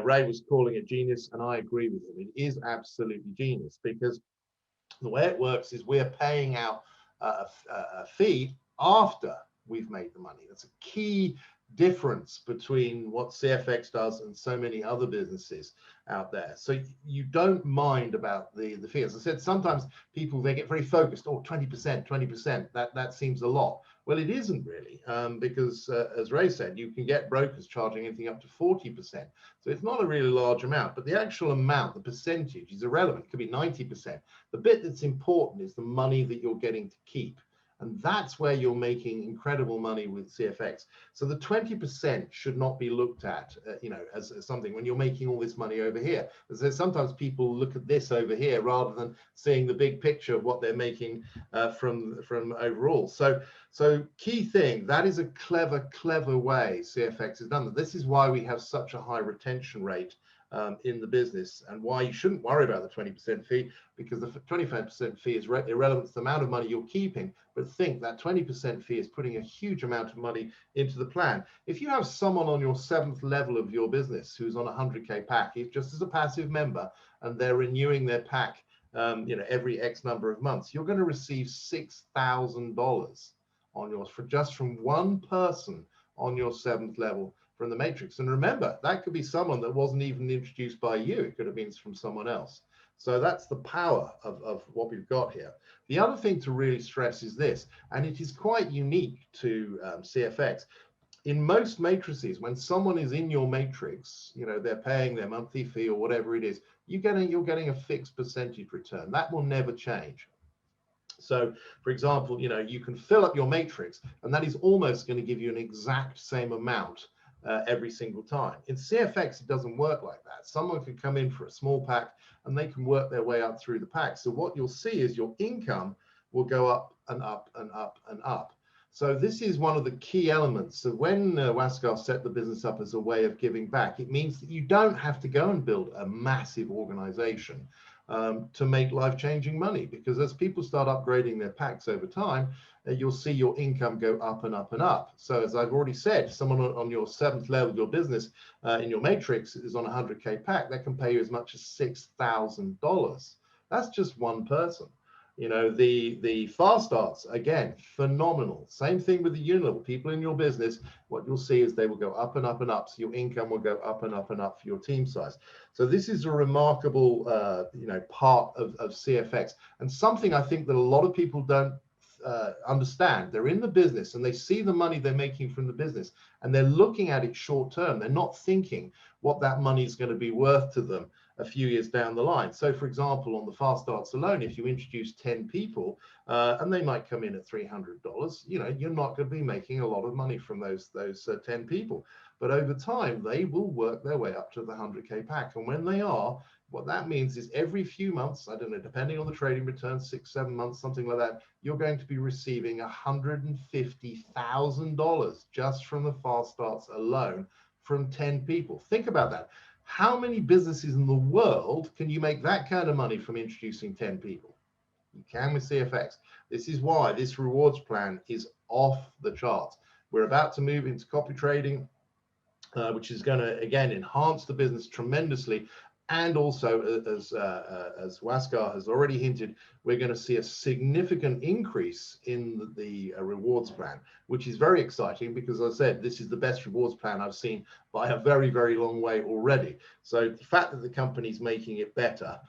A: Ray was calling it genius, and I agree with him. It is absolutely genius, because the way it works is we're paying out a fee after we've made the money. That's a key difference between what CFX does and so many other businesses out there. So you don't mind about the fee. As I said, sometimes people, they get very focused. Oh, 20%, that seems a lot. Well, it isn't really, because as Ray said, you can get brokers charging anything up to 40%. So it's not a really large amount, but the actual amount, the percentage, is irrelevant. It could be 90%. The bit that's important is the money that you're getting to keep. And that's where you're making incredible money with CFX. So the 20% should not be looked at, as something when you're making all this money over here. As sometimes people look at this over here rather than seeing the big picture of what they're making from overall. So key thing, that is a clever way CFX has done that. This is why we have such a high retention rate in the business, and why you shouldn't worry about the 20% fee, because the 25% fee is irrelevant to the amount of money you're keeping. But think that 20% fee is putting a huge amount of money into the plan. If you have someone on your 7th level of your business who's on a 100K pack, just as a passive member, and they're renewing their pack every X number of months, you're going to receive $6,000 on yours just from one person on your 7th level from the matrix. And remember, that could be someone that wasn't even introduced by you. It could have been from someone else. So that's the power of what we've got here. The other thing to really stress is this, and it is quite unique to CFX. In most matrices, when someone is in your matrix, they're paying their monthly fee or whatever it is, you're getting a fixed percentage return. That will never change. So, for example, you can fill up your matrix, and that is almost going to give you an exact same amount every single time. In CFX, it doesn't work like that. Someone can come in for a small pack and they can work their way up through the pack. So what you'll see is your income will go up and up and up and up. So this is one of the key elements. So when Waskar set the business up as a way of giving back, it means that you don't have to go and build a massive organization to make life-changing money, because as people start upgrading their packs over time, you'll see your income go up and up and up. So as I've already said, someone on your 7th level of your business in your matrix is on a 100K pack, that can pay you as much as $6,000. That's just one person. The fast starts, again, phenomenal. Same thing with the Unilevel. People in your business, what you'll see is they will go up and up and up. So your income will go up and up and up for your team size. So this is a remarkable, part of CFX, and something I think that a lot of people don't understand. They're in the business and they see the money they're making from the business, and they're looking at it short term. They're not thinking what that money is going to be worth to them a few years down the line. So for example, on the fast starts alone, if you introduce 10 people and they might come in at $300, you're not going to be making a lot of money from those 10 people. But over time, they will work their way up to the 100K pack. And when they are, what that means is every few months, I don't know, depending on the trading return, 6-7 months, something like that, you're going to be receiving $150,000 just from the fast starts alone from 10 people. Think about that. How many businesses in the world can you make that kind of money from introducing 10 people? You can with CFX. This is why this rewards plan is off the charts. We're about to move into copy trading, which is going to, again, enhance the business tremendously. And also, as Waskar has already hinted, we're going to see a significant increase in the rewards plan, which is very exciting because, as I said, this is the best rewards plan I've seen by a very, very long way already. So the fact that the company's making it better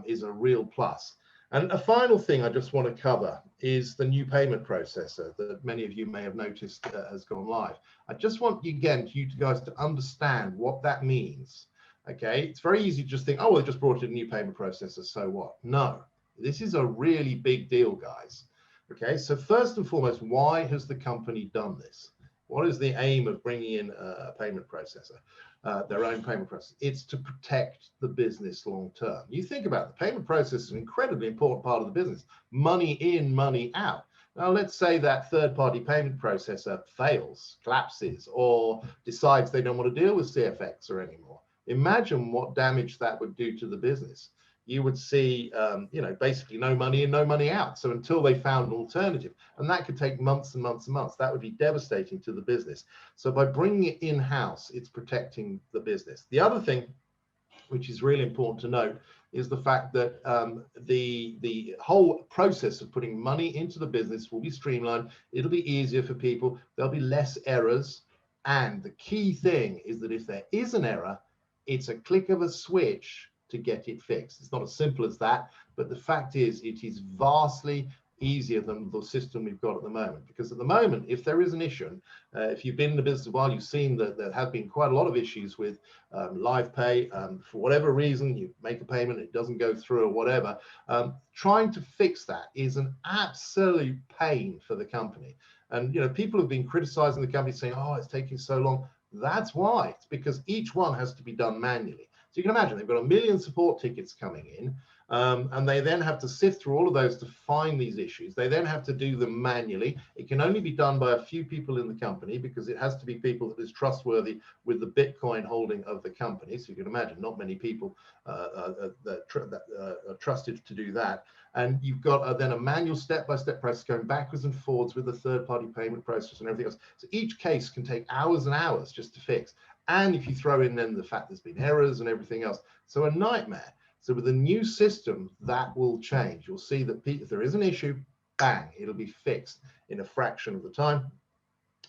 A: is a real plus. And a final thing I just want to cover is the new payment processor that many of you may have noticed has gone live. I just want you guys to understand what that means. Okay, it's very easy to just think, oh, well, they just brought in a new payment processor, so what? No, this is a really big deal, guys. Okay, so first and foremost, why has the company done this? What is the aim of bringing in a payment processor, their own payment processor? It's to protect the business long term. You think about it, the payment processor is an incredibly important part of the business. Money in, money out. Now, let's say that third-party payment processor fails, collapses, or decides they don't want to deal with CFX or anymore. Imagine what damage that would do to the business. You would see, basically no money in, no money out. So until they found an alternative, and that could take months and months and months, that would be devastating to the business. So by bringing it in-house, it's protecting the business. The other thing, which is really important to note, is the fact that the whole process of putting money into the business will be streamlined. It'll be easier for people. There'll be less errors. And the key thing is that if there is an error, it's a click of a switch to get it fixed. It's not as simple as that, but the fact is it is vastly easier than the system we've got at the moment. Because at the moment, if there is an issue, if you've been in the business a while, you've seen that there have been quite a lot of issues with live pay. For whatever reason, you make a payment, it doesn't go through or whatever. Trying to fix that is an absolute pain for the company. And people have been criticizing the company saying, oh, it's taking so long. That's why. It's because each one has to be done manually. So you can imagine they've got 1 million support tickets coming in, and they then have to sift through all of those to find these issues. They then have to do them manually. It can only be done by a few people in the company because it has to be people that is trustworthy with the Bitcoin holding of the company. So you can imagine not many people that are trusted to do that. And you've got then a manual step-by-step process going backwards and forwards with a third-party payment process and everything else. So each case can take hours and hours just to fix. And if you throw in then the fact there's been errors and everything else, so a nightmare. So with a new system, that will change. You'll see that if there is an issue, bang, it'll be fixed in a fraction of the time.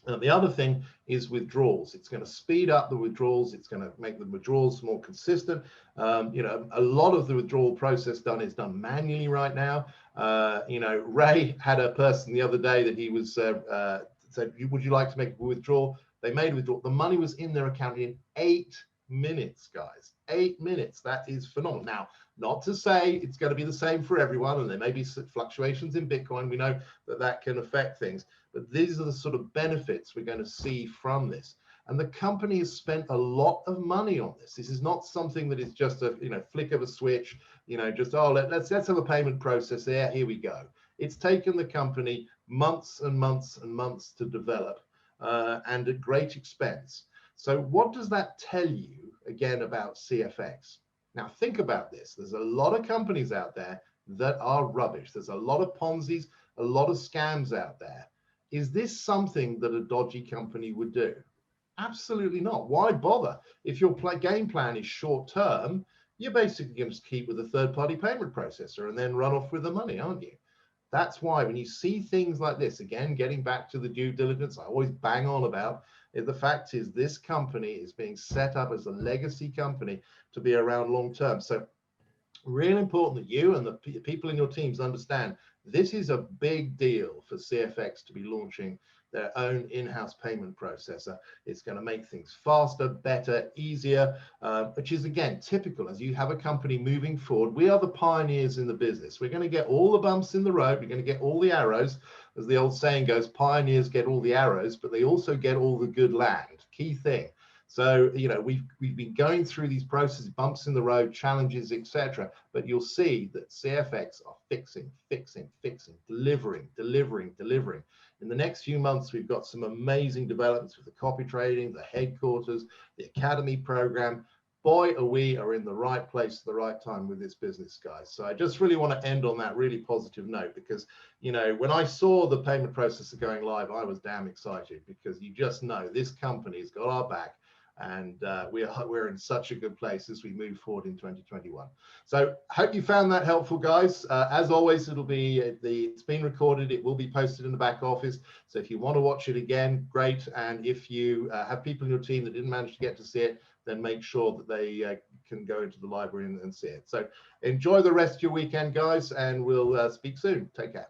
A: The other thing is withdrawals. It's going to speed up the withdrawals. It's going to make the withdrawals more consistent. A lot of the withdrawal process is done manually right now. Ray had a person the other day that he was said, would you like to make a withdrawal? They made a withdrawal. The money was in their account in 8 minutes, guys. 8 minutes. That is phenomenal. Now, not to say it's going to be the same for everyone, and there may be fluctuations in Bitcoin. We know that that can affect things, but these are the sort of benefits we're going to see from this. And the company has spent a lot of money on this. This is not something that is just a flick of a switch. Just let's have a payment process there. Here we go. It's taken the company months and months and months to develop, and at great expense. So what does that tell you again about CFX? Now think about this. There's a lot of companies out there that are rubbish. There's a lot of Ponzi's, a lot of scams out there. Is this something that a dodgy company would do? Absolutely not. Why bother? If your game plan is short term, you're basically going to keep with a third-party payment processor and then run off with the money, aren't you? That's why when you see things like this, again, getting back to the due diligence I always bang on about, the fact is this company is being set up as a legacy company to be around long term. So really important that you and the people in your teams understand this is a big deal for CFX to be launching their own in-house payment processor. It's going to make things faster, better, easier, which is, again, typical. As you have a company moving forward, we are the pioneers in the business. We're going to get all the bumps in the road. We're going to get all the arrows. As the old saying goes, pioneers get all the arrows, but they also get all the good land. Key thing. So, we've been going through these processes, bumps in the road, challenges, etc. But you'll see that CFX are fixing, delivering. In the next few months, we've got some amazing developments with the copy trading, the headquarters, the academy program. boy, we are in the right place at the right time with this business, guys. So I just really want to end on that really positive note, because, you know, when I saw the payment processor going live, I was damn excited, because you just know this company's got our back, and we're in such a good place as we move forward in 2021. So hope you found that helpful, guys. As always, it's been recorded. It will be posted in the back office. So if you want to watch it again, great. And if you have people in your team that didn't manage to get to see it, then make sure that they can go into the library and see it. So enjoy the rest of your weekend, guys, and we'll speak soon. Take care.